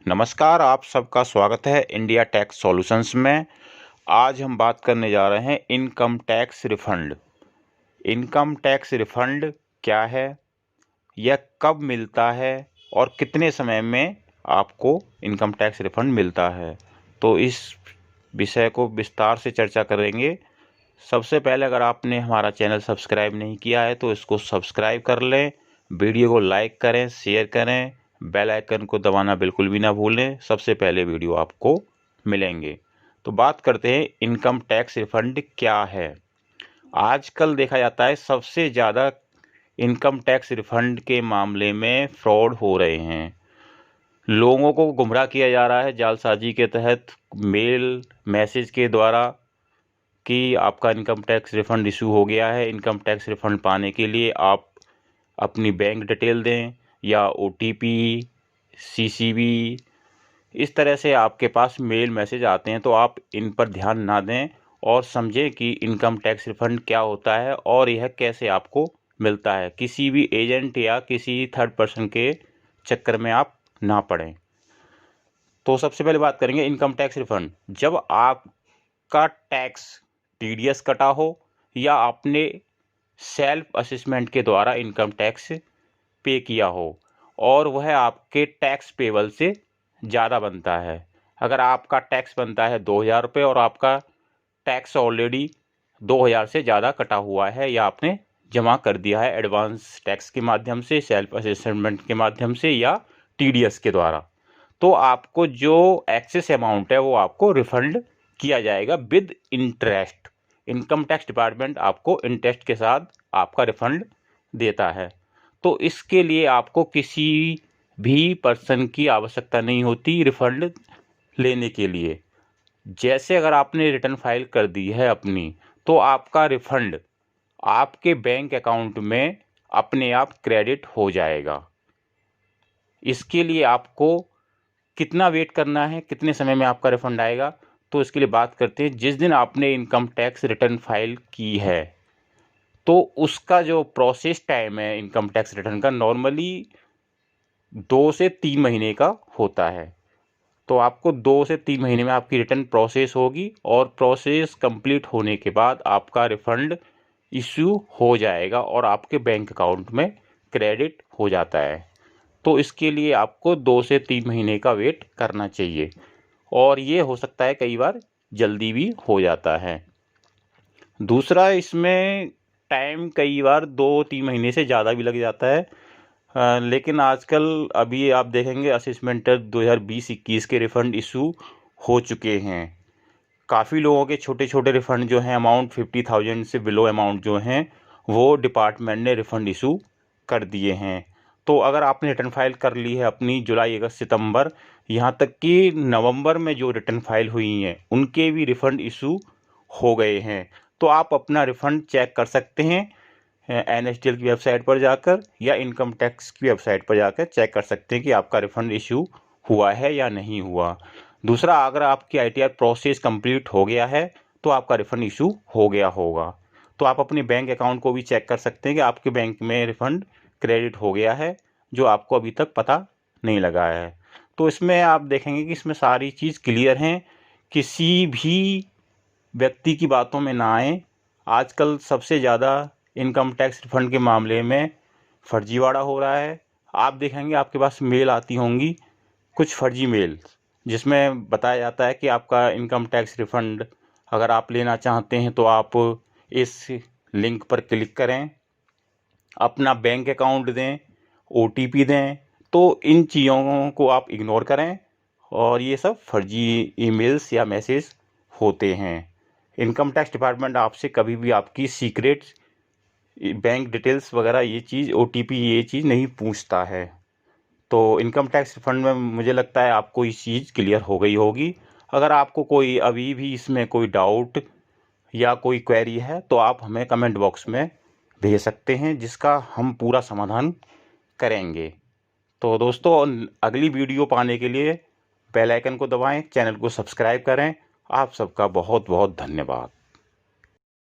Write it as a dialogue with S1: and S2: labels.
S1: नमस्कार, आप सबका स्वागत है इंडिया टैक्स सॉल्यूशंस में। आज हम बात करने जा रहे हैं income tax refund. Income tax refund क्या है, यह कब मिलता है और कितने समय में आपको इनकम टैक्स रिफंड मिलता है, तो इस विषय को विस्तार से चर्चा करेंगे। सबसे पहले अगर आपने हमारा चैनल सब्सक्राइब नहीं किया है तो इसको सब्सक्राइब कर लें, वीडियो को लाइक करें, शेयर करें, बेल आइकन को दबाना बिल्कुल भी ना भूलें, सबसे पहले वीडियो आपको मिलेंगे। तो बात करते हैं इनकम टैक्स रिफंड क्या है। आजकल देखा जाता है सबसे ज़्यादा इनकम टैक्स रिफंड के मामले में फ्रॉड हो रहे हैं। लोगों को गुमराह किया जा रहा है जालसाजी के तहत, मेल मैसेज के द्वारा कि आपका इनकम टैक्स रिफंड इशू हो गया है। इनकम टैक्स रिफंड पाने के लिए आप अपनी बैंक डिटेल दें या OTP, CCV, इस तरह से आपके पास मेल मैसेज आते हैं। तो आप इन पर ध्यान ना दें और समझें कि इनकम टैक्स रिफंड क्या होता है और यह कैसे आपको मिलता है। किसी भी एजेंट या किसी थर्ड पर्सन के चक्कर में आप ना पड़ें। तो सबसे पहले बात करेंगे इनकम टैक्स रिफंड। जब आपका टैक्स TDS कटा हो या आपने सेल्फ असेसमेंट के द्वारा इनकम टैक्स पे किया हो और वह आपके टैक्स पेबल से ज़्यादा बनता है। अगर आपका टैक्स बनता है 2000 रुपये और आपका टैक्स ऑलरेडी 2000 से ज़्यादा कटा हुआ है या आपने जमा कर दिया है एडवांस टैक्स के माध्यम से, सेल्फ असेसमेंट के माध्यम से या TDS के द्वारा, तो आपको जो एक्सेस अमाउंट है वो आपको रिफंड किया जाएगा with interest. Income tax department आपको इंटरेस्ट के साथ आपका रिफंड देता है। तो इसके लिए आपको किसी भी पर्सन की आवश्यकता नहीं होती रिफंड लेने के लिए। जैसे अगर आपने रिटर्न फाइल कर दी है अपनी, तो आपका रिफंड आपके बैंक अकाउंट में अपने आप क्रेडिट हो जाएगा। इसके लिए आपको कितना वेट करना है, कितने समय में आपका रिफंड आएगा, तो इसके लिए बात करते हैं। जिस दिन आपने इनकम टैक्स रिटर्न फाइल की है तो उसका जो प्रोसेस टाइम है इनकम टैक्स रिटर्न का नॉर्मली 2 से 3 महीने का होता है। तो आपको 2 से 3 महीने में आपकी रिटर्न प्रोसेस होगी और प्रोसेस कंप्लीट होने के बाद आपका रिफंड इश्यू हो जाएगा और आपके बैंक अकाउंट में क्रेडिट हो जाता है। तो इसके लिए आपको 2 से 3 महीने का वेट करना चाहिए और ये हो सकता है कई बार जल्दी भी हो जाता है। दूसरा, इसमें टाइम कई बार 2-3 महीने से ज़्यादा भी लग जाता है। लेकिन आजकल अभी आप देखेंगे असेसमेंट 2020-21 के रिफ़ंड इशू हो चुके हैं। काफ़ी लोगों के छोटे छोटे रिफ़ंड जो हैं अमाउंट 50,000 से बिलो अमाउंट जो हैं वो डिपार्टमेंट ने रिफ़ंड इशू कर दिए हैं। तो अगर आपने रिटर्न फाइल कर ली है अपनी जुलाई, अगस्त, सितंबर, यहाँ तक कि नवंबर में जो रिटर्न फाइल हुई हैं उनके भी रिफ़ंड इशू हो गए हैं। तो आप अपना रिफ़ंड चेक कर सकते हैं NSDL की वेबसाइट पर जाकर या इनकम टैक्स की वेबसाइट पर जाकर चेक कर सकते हैं कि आपका रिफ़ंड इशू हुआ है या नहीं हुआ। दूसरा, अगर आपकी ITR प्रोसेस कंप्लीट हो गया है तो आपका रिफ़ंड इशू हो गया होगा। तो आप अपने बैंक अकाउंट को भी चेक कर सकते हैं कि आपके बैंक में रिफ़ंड क्रेडिट हो गया है, जो आपको अभी तक पता नहीं लगा है। तो इसमें आप देखेंगे कि इसमें सारी चीज़ क्लियर हैं, किसी भी व्यक्ति की बातों में ना आएँ। आजकल सबसे ज़्यादा इनकम टैक्स रिफंड के मामले में फर्जीवाड़ा हो रहा है। आप देखेंगे आपके पास मेल आती होंगी, कुछ फर्जी मेल, जिसमें बताया जाता है कि आपका इनकम टैक्स रिफंड अगर आप लेना चाहते हैं तो आप इस लिंक पर क्लिक करें, अपना बैंक अकाउंट दें, OTP दें। तो इन चीज़ों को आप इग्नोर करें और ये सब फर्जी ईमेल्स या मैसेज होते हैं। इनकम टैक्स डिपार्टमेंट आपसे कभी भी आपकी सीक्रेट बैंक डिटेल्स वगैरह ये चीज़ OTP ये चीज़ नहीं पूछता है। तो इनकम टैक्स रिफंड में मुझे लगता है आपको ये चीज़ क्लियर हो गई होगी। अगर आपको कोई अभी भी इसमें कोई डाउट या कोई क्वेरी है तो आप हमें कमेंट बॉक्स में भेज सकते हैं, जिसका हम पूरा समाधान करेंगे। तो दोस्तों, अगली वीडियो पाने के लिए बेल आइकन को दबाएं, चैनल को सब्सक्राइब करें। आप सबका बहुत बहुत धन्यवाद।